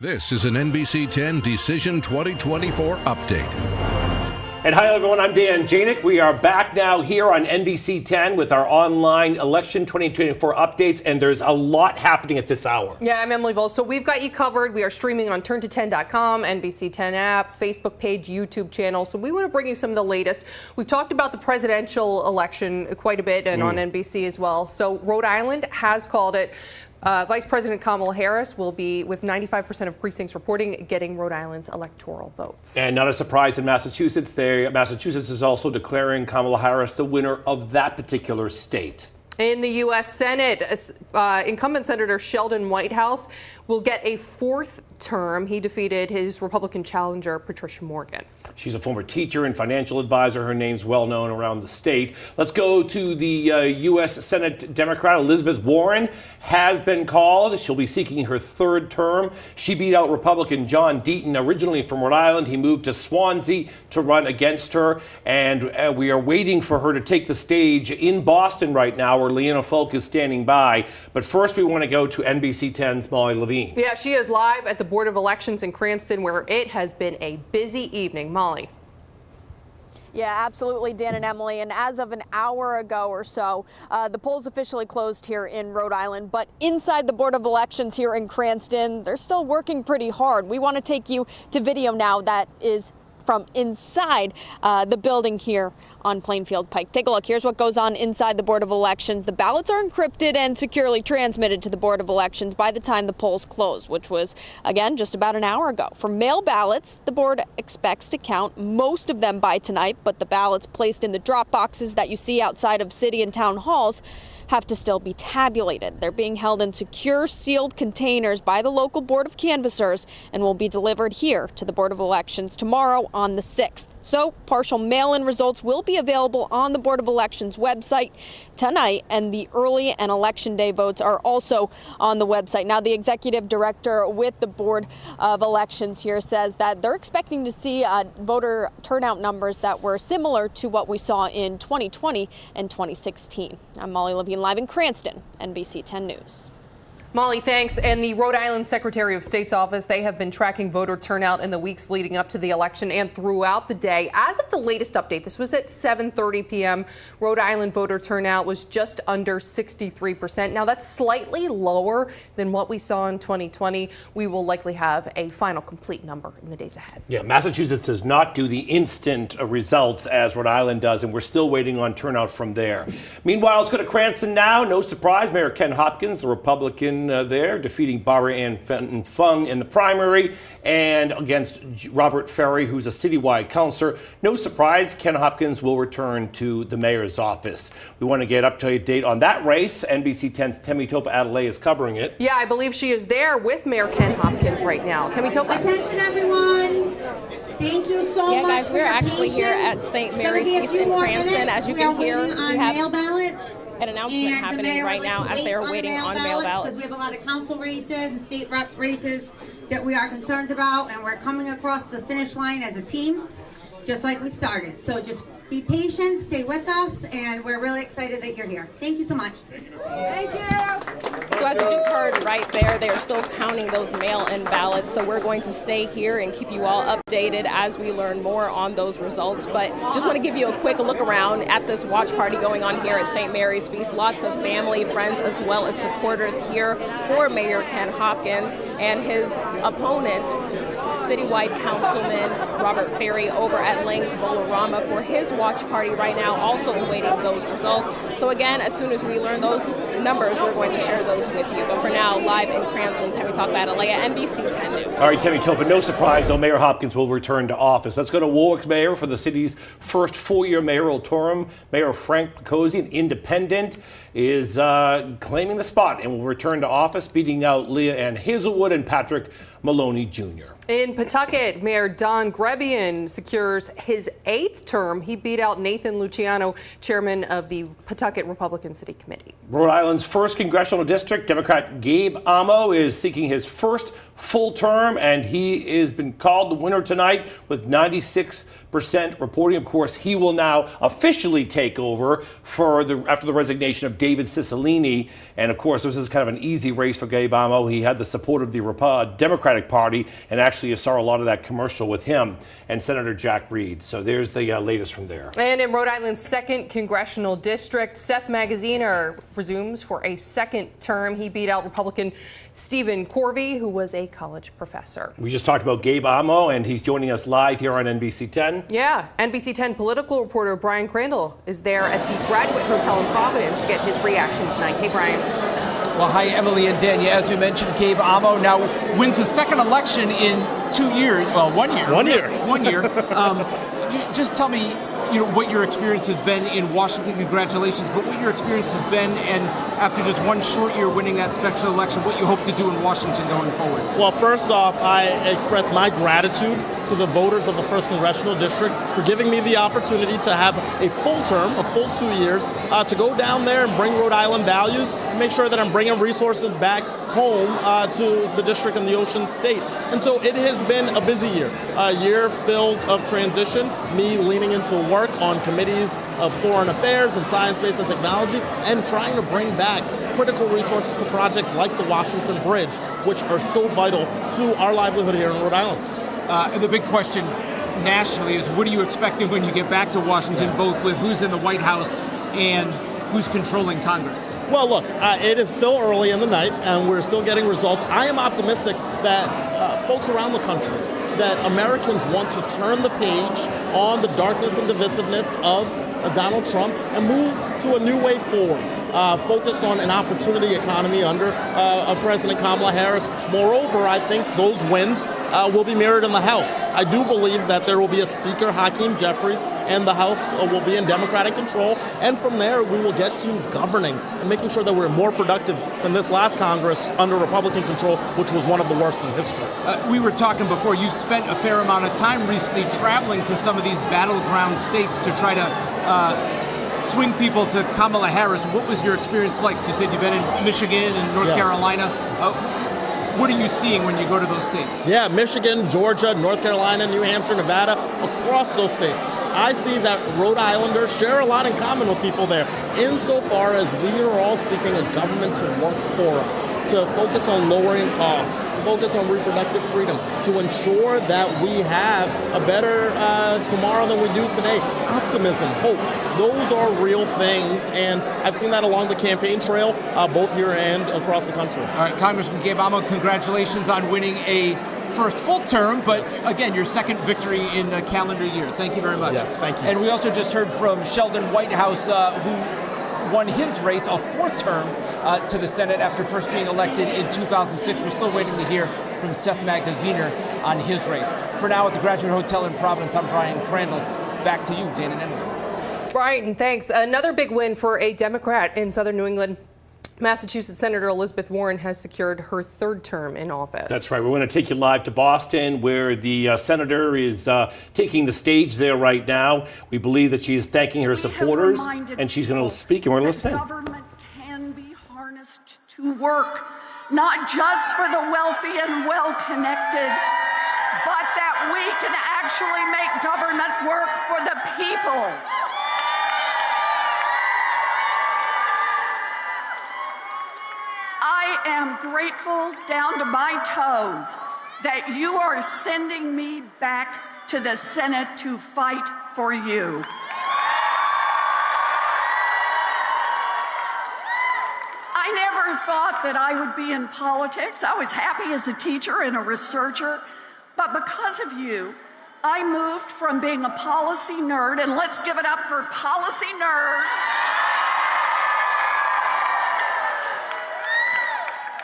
This is an NBC 10 Decision 2024 update. And hi everyone, I'm Dan Janik. We are back now here on NBC 10 with our online election 2024 updates, and there's a lot happening at this hour. Yeah, I'm Emily Vols. So we've got you covered. We are streaming on turnto10.com, NBC 10 app, Facebook page, YouTube channel. So we want to bring you some of the latest. We've talked about the presidential election quite a bit and on NBC as well. So Rhode Island has called it. Vice President Kamala Harris will be, with 95% of precincts reporting, getting Rhode Island's electoral votes. And not a surprise in Massachusetts. Massachusetts is also declaring Kamala Harris the winner of that particular state. In the U.S. Senate, incumbent Senator Sheldon Whitehouse will get a fourth term. He defeated his Republican challenger, Patricia Morgan. She's a former teacher and financial advisor. Her name's well known around the state. Let's go to the U.S. Senate Democrat. Elizabeth Warren has been called. She'll be seeking her third term. She beat out Republican John Deaton, originally from Rhode Island. He moved to Swansea to run against her. And we are waiting for her to take the stage in Boston right now, where Leanna Falk is standing by. But first, we want to go to NBC 10's Molly Levine. Yeah, she is live at the Board of Elections in Cranston, where it has been a busy evening. Molly. Yeah, absolutely, Dan and Emily. And as of an hour ago or so, the polls officially closed here in Rhode Island. But inside the Board of Elections here in Cranston, they're still working pretty hard. We want to take you to video now that is from inside the building here on Plainfield Pike. Take a look. Here's what goes on inside the Board of Elections. The ballots are encrypted and securely transmitted to the Board of Elections by the time the polls close, which was, again, just about an hour ago. For mail ballots, the board expects to count most of them by tonight, but the ballots placed in the drop boxes that you see outside of city and town halls have to still be tabulated. They're being held in secure, sealed containers by the local Board of Canvassers and will be delivered here to the Board of Elections tomorrow on the 6th. So partial mail-in results will be available on the Board of Elections website tonight, and the early and election day votes are also on the website. Now, the executive director with the Board of Elections here says that they're expecting to see voter turnout numbers that were similar to what we saw in 2020 and 2016. I'm Molly Levine, live in Cranston, NBC 10 News. Molly, thanks. And the Rhode Island Secretary of State's office, they have been tracking voter turnout in the weeks leading up to the election and throughout the day. As of the latest update, this was at 7:30 p.m., Rhode Island voter turnout was just under 63%. Now, that's slightly lower than what we saw in 2020. We will likely have a final complete number in the days ahead. Yeah, Massachusetts does not do the instant results as Rhode Island does, and we're still waiting on turnout from there. Meanwhile, let's go to Cranston now. No surprise, Mayor Ken Hopkins, the Republican there, defeating Barbara Ann Fenton Fung in the primary, and against Robert Ferry, who's a citywide councilor. No surprise, Ken Hopkins will return to the mayor's office. We want to get up to date on that race. NBC 10's Temitope Adelaide is covering it. Yeah, I believe she is there with Mayor Ken Hopkins right now. Temitope. Attention, everyone. Thank you so much. Yeah, guys, we're actually here at St. Mary's Feast in Cranston. As you can hear, we have mail ballots. An announcement happening right now as they are waiting on mail ballots. Because we have a lot of council races and state rep races that we are concerned about, and we're coming across the finish line as a team, just like we started. So just be patient, stay with us, and we're really excited that you're here. Thank you so much. Thank you. So as you just heard right there, they are still counting those mail-in ballots. So we're going to stay here and keep you all updated as we learn more on those results. But just want to give you a quick look around at this watch party going on here at St. Mary's Feast. Lots of family, friends, as well as supporters here for Mayor Ken Hopkins and his opponent, citywide councilman Robert Ferry, over at Lang's Bolorama for his watch party right now, also awaiting those results. So again, as soon as we learn those numbers, we're going to share those with you. But for now, live in Cranston, Temitope Adelaide, NBC 10 News. All right, Temitope, no surprise, though, Mayor Hopkins will return to office. Let's go to Warwick Mayor for the city's first full-year mayoral term. Mayor Frank Picozzi, an independent, is claiming the spot and will return to office, beating out Leah Ann Hazelwood and Patrick Maloney Jr. In Pawtucket, Mayor Don Grebian secures his 8th term. He beat out Nathan Luciano, chairman of the Pawtucket Republican City Committee. Rhode Island's first congressional district, Democrat Gabe Amo is seeking his first full term, and he has been called the winner tonight with 96% reporting. Of course, he will now officially take over after the resignation of David Cicilline. And of course, this is kind of an easy race for Gabe Amo. He had the support of the Democratic Party, and actually you saw a lot of that commercial with him and Senator Jack Reed. So there's the latest from there. And in Rhode Island's 2nd congressional district, Seth Magaziner resumes for a second term. He beat out Republican Stephen Corvey, who was a college professor. We just talked about Gabe Amo, and he's joining us live here on NBC 10. Yeah, NBC 10 political reporter Brian Crandall is there at the Graduate Hotel in Providence to get his reaction tonight. Hey, Brian. Well, hi, Emily and Dan. Yeah, as you mentioned, Gabe Amo now wins a second election in 2 years. Well, 1 year. 1 year. 1 year. Just tell me, what your experience has been in Washington. Congratulations, but what your experience has been, and after just 1 short year winning that special election, what you hope to do in Washington going forward. Well, first off, I express my gratitude to the voters of the 1st Congressional District for giving me the opportunity to have a full term, a full 2 years, to go down there and bring Rhode Island values and make sure that I'm bringing resources back home to the district and the Ocean State. And so it has been a busy year, a year filled of transition, me leaning into work on committees of foreign affairs and science, space, and technology, and trying to bring back critical resources to projects like the Washington Bridge, which are so vital to our livelihood here in Rhode Island. And the big question nationally is, what are you expecting when you get back to Washington, both with who's in the White House and who's controlling Congress? Well, look, it is still early in the night, and we're still getting results. I am optimistic that folks around the country, that Americans want to turn the page on the darkness and divisiveness of Donald Trump and move to a new way forward, focused on an opportunity economy under President Kamala Harris. Moreover, I think those wins will be mirrored in the House. I do believe that there will be a Speaker, Hakeem Jeffries, and the House will be in Democratic control. And from there, we will get to governing and making sure that we're more productive than this last Congress under Republican control, which was one of the worst in history. We were talking before, you spent a fair amount of time recently traveling to some of these battleground states to try to swing people to Kamala Harris. What was your experience like? You said you've been in Michigan and North Carolina. What are you seeing when you go to those states? Yeah, Michigan, Georgia, North Carolina, New Hampshire, Nevada, across those states. I see that Rhode Islanders share a lot in common with people there, insofar as we are all seeking a government to work for us, to focus on lowering costs, to focus on reproductive freedom, to ensure that we have a better tomorrow than we do today. Optimism, hope, those are real things, and I've seen that along the campaign trail, both here and across the country. All right, Congressman Gabe Amo, congratulations on winning a first full term, but again, your second victory in a calendar year. Thank you very much. Yes, thank you. And we also just heard from Sheldon Whitehouse, who won his race, a 4th term to the Senate after first being elected in 2006. We're still waiting to hear from Seth Magaziner on his race. For now, at the Graduate Hotel in Providence, I'm Brian Crandall. Back to you, Dan and Emily. Brian, thanks. Another big win for a Democrat in Southern New England. Massachusetts Senator Elizabeth Warren has secured her 3rd term in office. That's right. We're going to take you live to Boston, where the senator is taking the stage there right now. We believe that she is thanking her supporters, and she's going to speak, and we're listening. Government can be harnessed to work, not just for the wealthy and well-connected, but that we can actually make government work for the people. I am grateful down to my toes that you are sending me back to the Senate to fight for you. I never thought that I would be in politics. I was happy as a teacher and a researcher, but because of you, I moved from being a policy nerd, and let's give it up for policy nerds.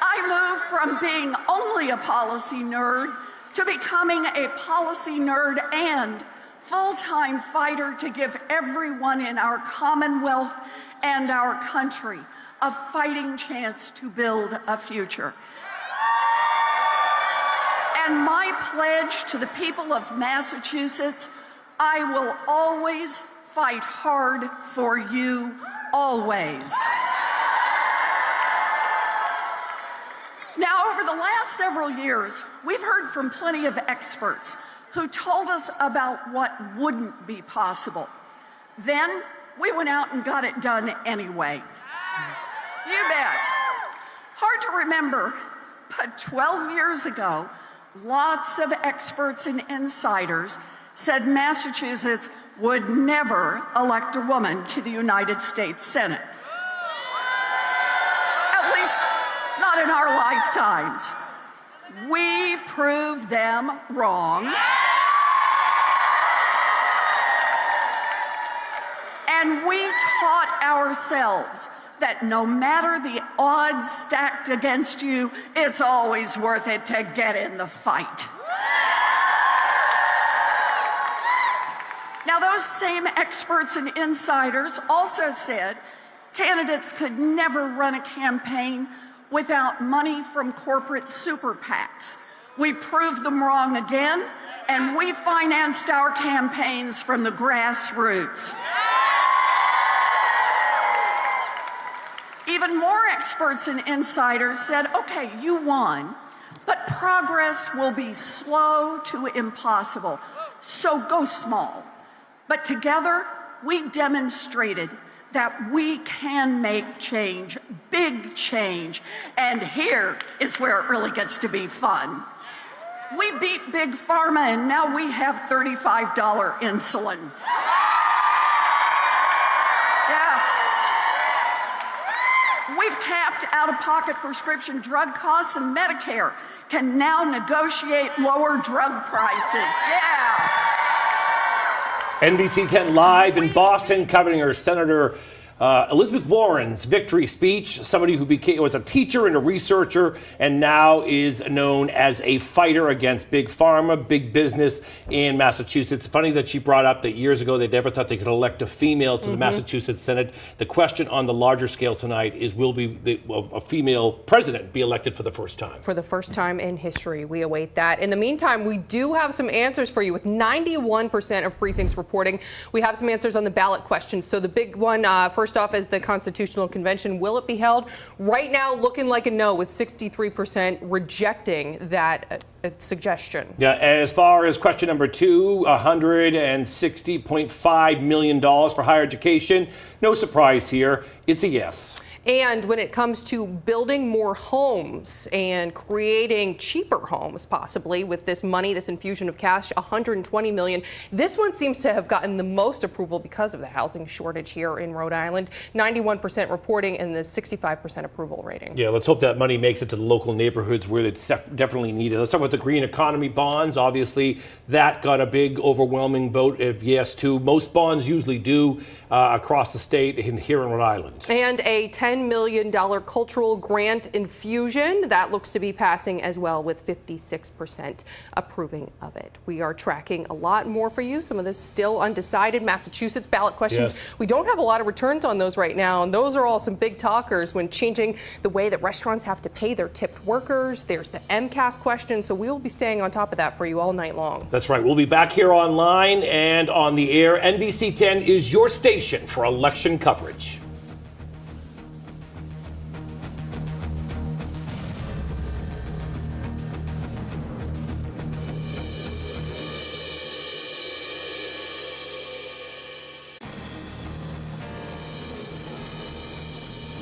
I moved from being only a policy nerd to becoming a policy nerd and full-time fighter to give everyone in our Commonwealth and our country a fighting chance to build a future. And my pledge to the people of Massachusetts, I will always fight hard for you, always. Now, over the last several years, we've heard from plenty of experts who told us about what wouldn't be possible. Then we went out and got it done anyway. You bet. Hard to remember, but 12 years ago, lots of experts and insiders said Massachusetts would never elect a woman to the United States Senate. At least not in our lifetimes. We proved them wrong. And we taught ourselves that no matter the odds stacked against you, it's always worth it to get in the fight. Now, those same experts and insiders also said candidates could never run a campaign without money from corporate super PACs. We proved them wrong again, and we financed our campaigns from the grassroots. Even more experts and insiders said, okay, you won, but progress will be slow to impossible, so go small. But together, we demonstrated that we can make change, big change, and here is where it really gets to be fun. We beat Big Pharma, and now we have $35 insulin. Yeah. We've capped out-of-pocket prescription drug costs, and Medicare can now negotiate lower drug prices. Yeah. NBC 10 live in Boston, covering her Senator Elizabeth Warren's victory speech. Somebody who was a teacher and a researcher and now is known as a fighter against big pharma, big business in Massachusetts. Funny that she brought up that years ago they never thought they could elect a female to the Massachusetts Senate. The question on the larger scale tonight is, will a female president be elected for the first time? For the first time in history. We await that. In the meantime, we do have some answers for you with 91% of precincts reporting. We have some answers on the ballot questions. So the big one, first off, is the Constitutional Convention. Will it be held? Right now, looking like a no, with 63% rejecting that suggestion. Yeah, as far as question number 2, $160.5 million for higher education. No surprise here. It's a yes. And when it comes to building more homes and creating cheaper homes, possibly with this money, this infusion of cash, $120 million. This one seems to have gotten the most approval because of the housing shortage here in Rhode Island. 91% reporting and the 65% approval rating. Yeah, let's hope that money makes it to the local neighborhoods where it's definitely needed. Let's talk about the green economy bonds. Obviously, that got a big, overwhelming vote of yes too. Most bonds usually do across the state and here in Rhode Island. And a $10 million cultural grant infusion. That looks to be passing as well, with 56% approving of it. We are tracking a lot more for you. Some of this still undecided. Massachusetts ballot questions. Yes. We don't have a lot of returns on those right now, and those are all some big talkers when changing the way that restaurants have to pay their tipped workers. There's the MCAS question, so we will be staying on top of that for you all night long. That's right. We'll be back here online and on the air. NBC 10 is your station for election coverage.